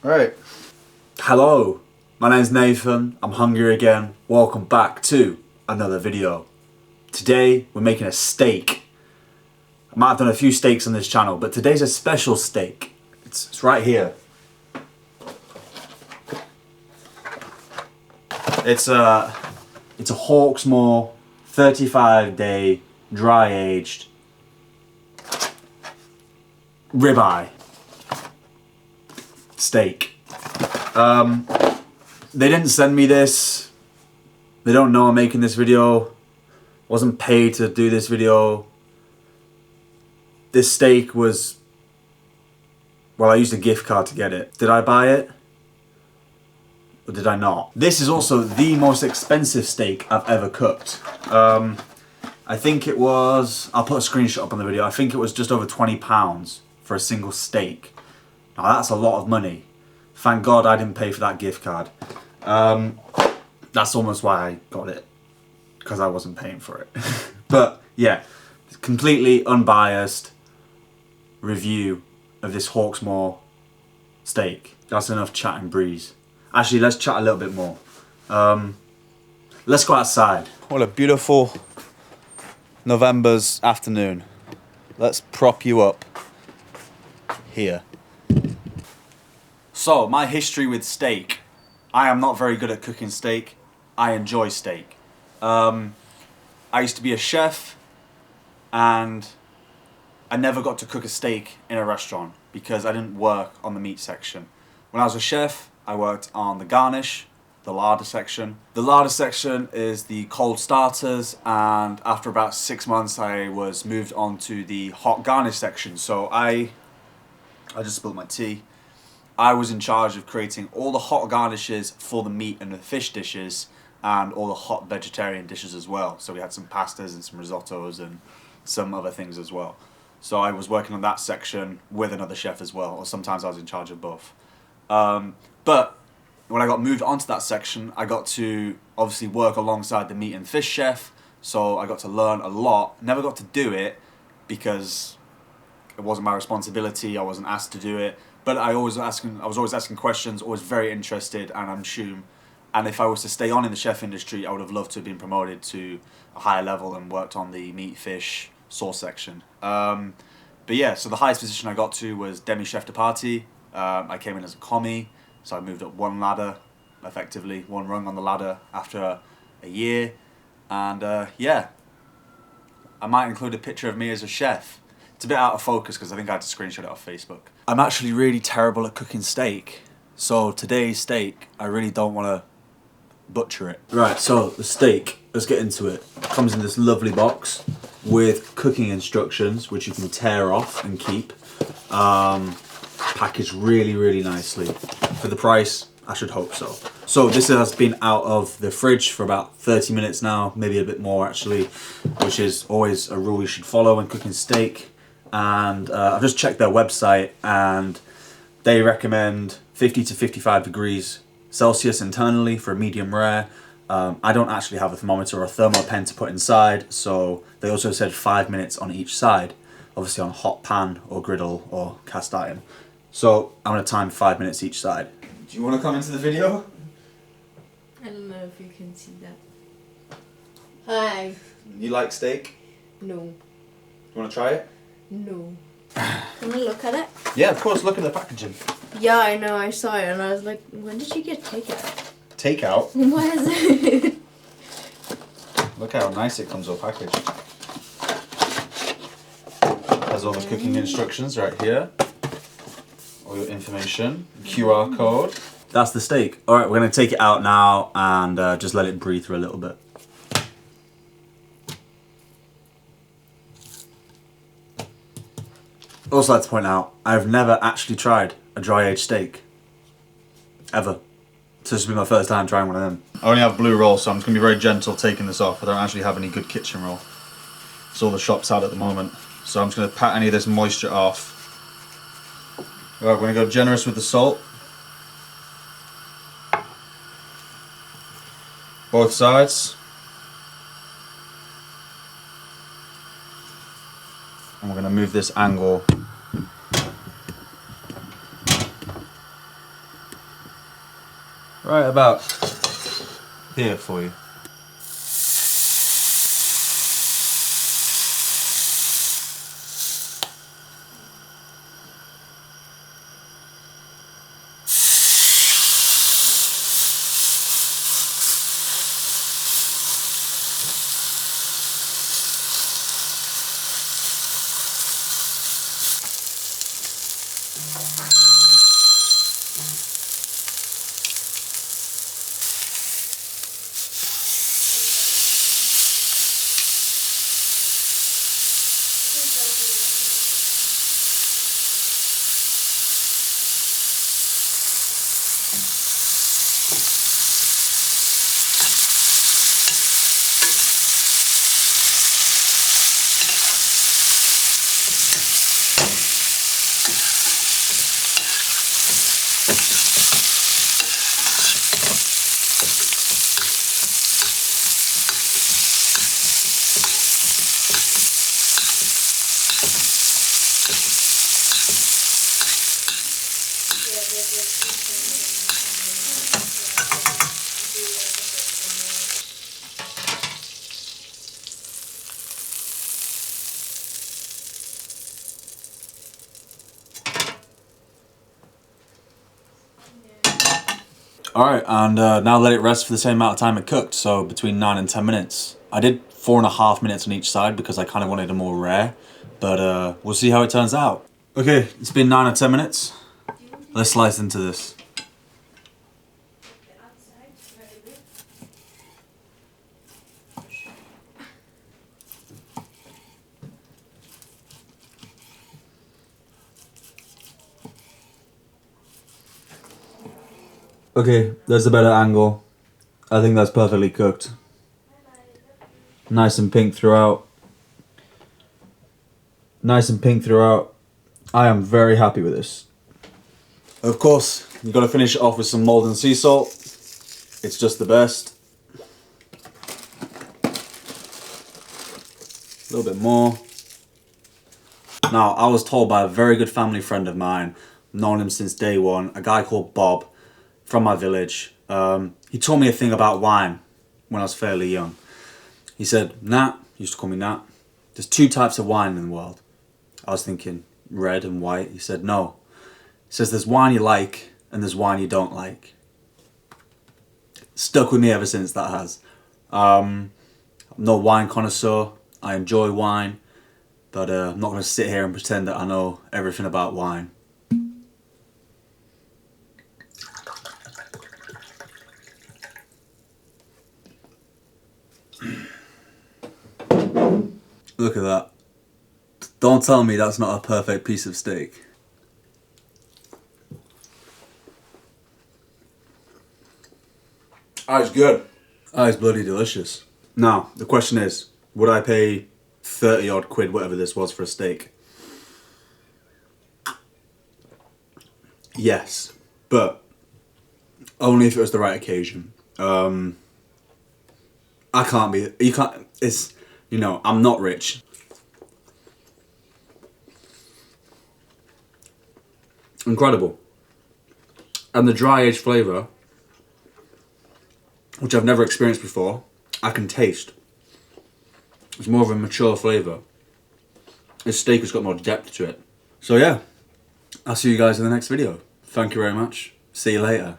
Right. Hello, my name's Nathan. I'm hungry again. Welcome back to another video. Today we're making a steak. I might have done a few steaks on this channel, but today's a special steak. It's right here. It's a Hawksmoor 35-day dry aged ribeye steak. They didn't send me this. They don't know I'm making this video. Wasn't paid to do this video. This steak was, well, I used a gift card to get it. Did I buy it? Or did I not? This is also the most expensive steak I've ever cooked. I think it was, I'll put a screenshot up on the video, I think it was just over £20 for a single steak. Now that's a lot of money. Thank God I didn't pay for that gift card. That's almost why I got it, because I wasn't paying for it. But yeah, completely unbiased review of this Hawksmoor steak. That's enough chat and breeze. Actually, let's chat a little bit more. Let's go outside. What a beautiful November's afternoon. Let's prop you up here. So, my history with steak. I am not very good at cooking steak. I enjoy steak. I used to be a chef, and I never got to cook a steak in a restaurant because I didn't work on the meat section. When I was a chef, I worked on the garnish, the larder section. The larder section is the cold starters, and after about 6 months I was moved on to the hot garnish section. So I just spilled my tea. I was in charge of creating all the hot garnishes for the meat and the fish dishes, and all the hot vegetarian dishes as well. So we had some pastas and some risottos and some other things as well. So I was working on that section with another chef as well, or sometimes I was in charge of both. But when I got moved onto that section, I got to obviously work alongside the meat and fish chef, so I got to learn a lot. Never got to do it because it wasn't my responsibility, I wasn't asked to do it, but I was always asking questions, always very interested, and I'm sure, and if I was to stay on in the chef industry, I would have loved to have been promoted to a higher level and worked on the meat, fish, sauce section. But yeah, so the highest position I got to was demi chef de partie. I came in as a commie, so I moved up one ladder, effectively, one rung on the ladder after a year. And yeah, I might include a picture of me as a chef. It's a bit out of focus because I think I had to screenshot it off Facebook. I'm actually really terrible at cooking steak, so today's steak, I really don't want to butcher it. Right, so the steak, let's get into it. It comes in this lovely box with cooking instructions, which you can tear off and keep. Packaged really, really nicely. For the price, I should hope so. So this has been out of the fridge for about 30 minutes now, maybe a bit more actually, which is always a rule you should follow when cooking steak. And I've just checked their website, and they recommend 50 to 55 degrees Celsius internally for a medium rare. I don't actually have a thermometer or a thermal pen to put inside, so they also said 5 minutes on each side, obviously on hot pan or griddle or cast iron. So I'm going to time 5 minutes each side. Do you want to come into the video? I don't know if you can see that. Hi. You like steak? No. You want to try it? No. Can we look at it? Yeah, of course, look at the packaging. Yeah, I know, I saw it and I was like, when did you get takeout? Takeout? What is it? Look how nice it comes all packaged. Has all the cooking instructions right here. All your information, QR code. That's the steak. All right, we're gonna take it out now and just let it breathe for a little bit. Also like to point out, I've never actually tried a dry aged steak. Ever. So this will be my first time trying one of them. I only have blue roll, so I'm just gonna be very gentle taking this off. I don't actually have any good kitchen roll. It's all the shop's out at the moment. So I'm just gonna pat any of this moisture off. All right, we're gonna go generous with the salt. Both sides. And we're going to move this angle right about here for you. Alright, and now let it rest for the same amount of time it cooked, so between 9 and 10 minutes. I did 4.5 minutes on each side because I kind of wanted it more rare, but we'll see how it turns out. Okay, it's been 9 or 10 minutes. Let's slice into this. Okay, there's a better angle. I think that's perfectly cooked. Nice and pink throughout. Nice and pink throughout. I am very happy with this. Of course, you've got to finish it off with some Maldon sea salt. It's just the best. A little bit more. Now, I was told by a very good family friend of mine, known him since day one, a guy called Bob, from my village. He told me a thing about wine when I was fairly young. He said, Nat, he used to call me Nat, there's 2 types of wine in the world. I was thinking red and white. He said, no. He says there's wine you like and there's wine you don't like. Stuck with me ever since, that has. I'm no wine connoisseur. I enjoy wine, but I'm not going to sit here and pretend that I know everything about wine. Look at that. Don't tell me that's not a perfect piece of steak. Ah, it's good. Ah, it's bloody delicious. Now, the question is, would I pay 30 odd quid, whatever this was, for a steak? Yes, but only if it was the right occasion. I can't be, you can't, it's, you know, I'm not rich. Incredible. And the dry aged flavour, which I've never experienced before, I can taste. It's more of a mature flavour. This steak has got more depth to it. So yeah, I'll see you guys in the next video. Thank you very much. See you later.